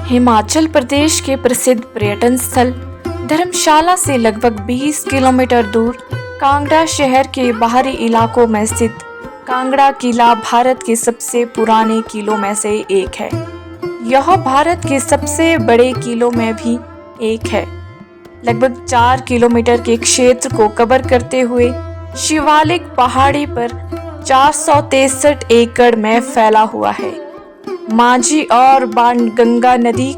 हिमाचल प्रदेश के प्रसिद्ध पर्यटन स्थल धर्मशाला से लगभग 20 किलोमीटर दूर कांगड़ा शहर के बाहरी इलाकों में स्थित कांगड़ा किला भारत के सबसे पुराने किलों में से एक है। यह भारत के सबसे बड़े किलों में भी एक है। लगभग 4 किलोमीटर के क्षेत्र को कवर करते हुए शिवालिक पहाड़ी पर 463 एकड़ में फैला हुआ है। माझी और बाणगंगा नदी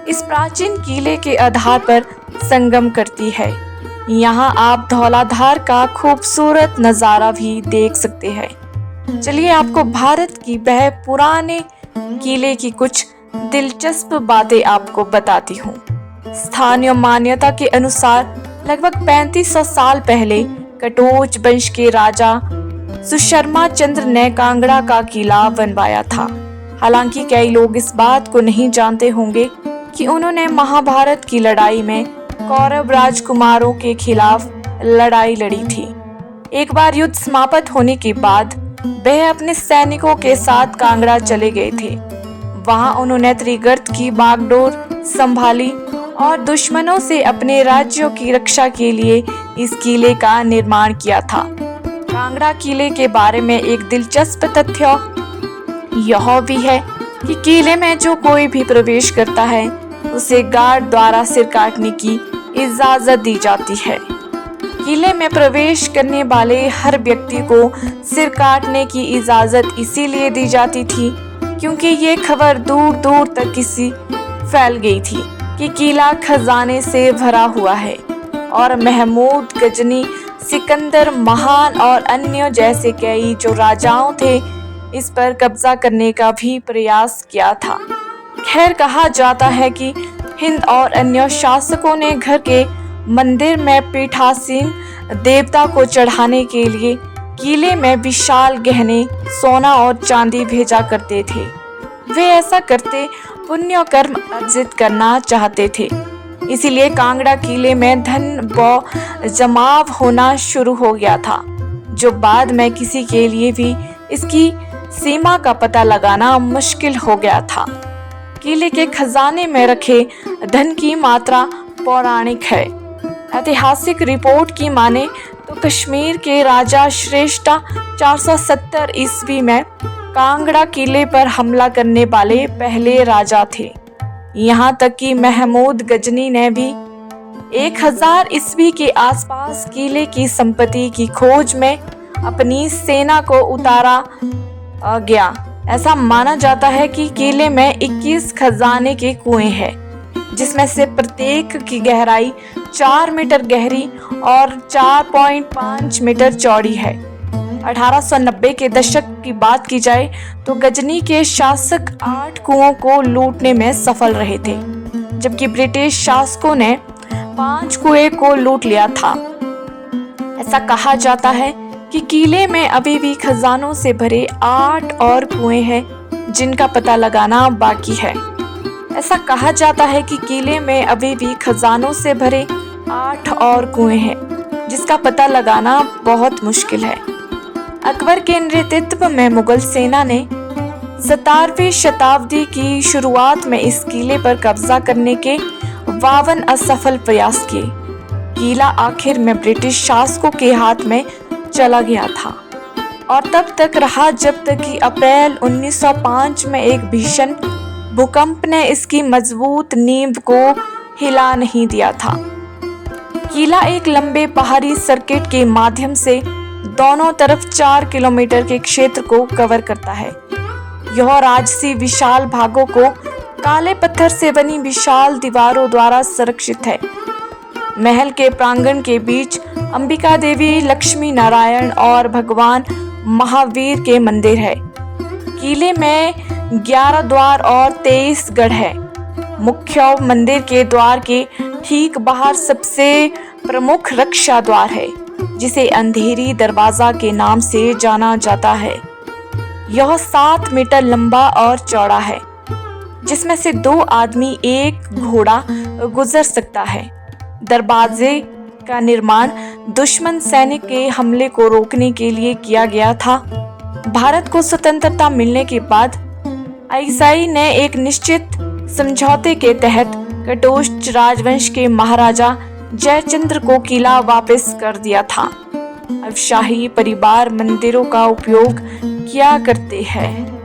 इस प्राचीन किले के आधार पर संगम करती है। यहाँ आप धौलाधार का खूबसूरत नज़ारा भी देख सकते हैं। चलिए आपको भारत की वह पुराने किले की कुछ दिलचस्प बातें आपको बताती हूँ। स्थानीय मान्यता के अनुसार लगभग 3500 साल पहले कटोच वंश के राजा सुशर्मा चंद्र ने कांगड़ा का किला बनवाया था। हालांकि कई लोग इस बात को नहीं जानते होंगे कि उन्होंने महाभारत की लड़ाई में कौरव राजकुमारों के खिलाफ लड़ाई लड़ी थी। एक बार युद्ध समाप्त होने के बाद वह अपने सैनिकों के साथ कांगड़ा चले गए थे। वहां उन्होंने त्रिगर्त की बागडोर संभाली और दुश्मनों से अपने राज्यों की रक्षा के लिए इस किले का निर्माण किया था। कांगड़ा किले के बारे में एक दिलचस्प तथ्य यह भी है कि किले में जो कोई भी प्रवेश करता है उसे गार्ड द्वारा सिर काटने की इजाजत दी जाती है। किले में प्रवेश करने वाले हर व्यक्ति को सिर काटने की इजाजत इसीलिए दी जाती थी क्योंकि ये खबर दूर दूर तक फैल गई थी कि किला खजाने से भरा हुआ है और महमूद गजनी, सिकंदर महान और अन्य जैसे कई जो राजाओं थे इस पर कब्जा करने का भी प्रयास किया था। खैर, कहा जाता है कि हिंद और अन्य शासकों ने घर के मंदिर में पीठासीन देवता को चढ़ाने के लिए किले में विशाल गहने, सोना और चांदी भेजा करते थे। वे ऐसा करते पुण्य कर्म अर्जित करना चाहते थे। इसीलिए कांगड़ा किले में धन व जमाव होना शुरू हो गया था, जो बाद में किसी के लिए भी इसकी सीमा का पता लगाना मुश्किल हो गया था। किले के खजाने में रखे धन की मात्रा पौराणिक है। ऐतिहासिक रिपोर्ट की माने तो कश्मीर के राजा श्रेष्ठा 470 ईस्वी में कांगड़ा किले पर हमला करने वाले पहले राजा थे। यहाँ तक कि महमूद गजनी ने भी 1000 ईस्वी के आसपास किले की संपत्ति की खोज में अपनी सेना को उतारा गया। ऐसा माना जाता है कि किले में 21 खजाने के कुएं हैं, जिसमें से प्रत्येक की गहराई 4 मीटर गहरी और 4.5 मीटर चौड़ी है। 1890 के दशक की बात की जाए तो गजनी के शासक 8 कुओं को लूटने में सफल रहे थे, जबकि ब्रिटिश शासकों ने 5 कुएं को लूट लिया था। ऐसा कहा जाता है कि किले में अभी भी खजानों से भरे 8 और कुएं हैं, जिनका पता लगाना बाकी है। ऐसा कहा जाता है कि किले में अभी भी खजानों से भरे 8 और कुएं हैं, जिसका पता लगाना बहुत मुश्किल है। अकबर के नेतृत्व में मुगल सेना ने 17वीं शताब्दी की शुरुआत में इस किले पर कब्जा करने के 52 असफल प्रयास किए। किला आखिर में ब्रिटिश शासकों के हाथ में चला गया था और तब तक रहा जब तक कि अप्रैल 1905 में एक भीषण भूकंप ने इसकी मजबूत नींव को हिला नहीं दिया था। किला एक लंबे पहाड़ी सर्किट के माध्यम से दोनों तरफ 4 किलोमीटर के क्षेत्र को कवर करता है। यह राजसी विशाल भागों को काले पत्थर से बनी विशाल दीवारों द्वारा संरक्षित है। महल के प्रांगण के बीच अंबिका देवी, लक्ष्मी नारायण और भगवान महावीर के मंदिर है। किले में 11 द्वार और 23 गढ़ है। मुख्य मंदिर के द्वार के ठीक बाहर सबसे प्रमुख रक्षा द्वार है, जिसे अंधेरी दरवाजा के नाम से जाना जाता है। यह 7 मीटर लंबा और चौड़ा है, जिसमें से 2 आदमी एक घोड़ा गुजर सकता है। दरवाजे का निर्माण दुश्मन सैनिक के हमले को रोकने के लिए किया गया था। भारत को स्वतंत्रता मिलने के बाद आईएसआई ने एक निश्चित समझौते के तहत कटोच राजवंश के महाराजा जयचंद्र को किला वापस कर दिया था। अब शाही परिवार मंदिरों का उपयोग किया करते हैं।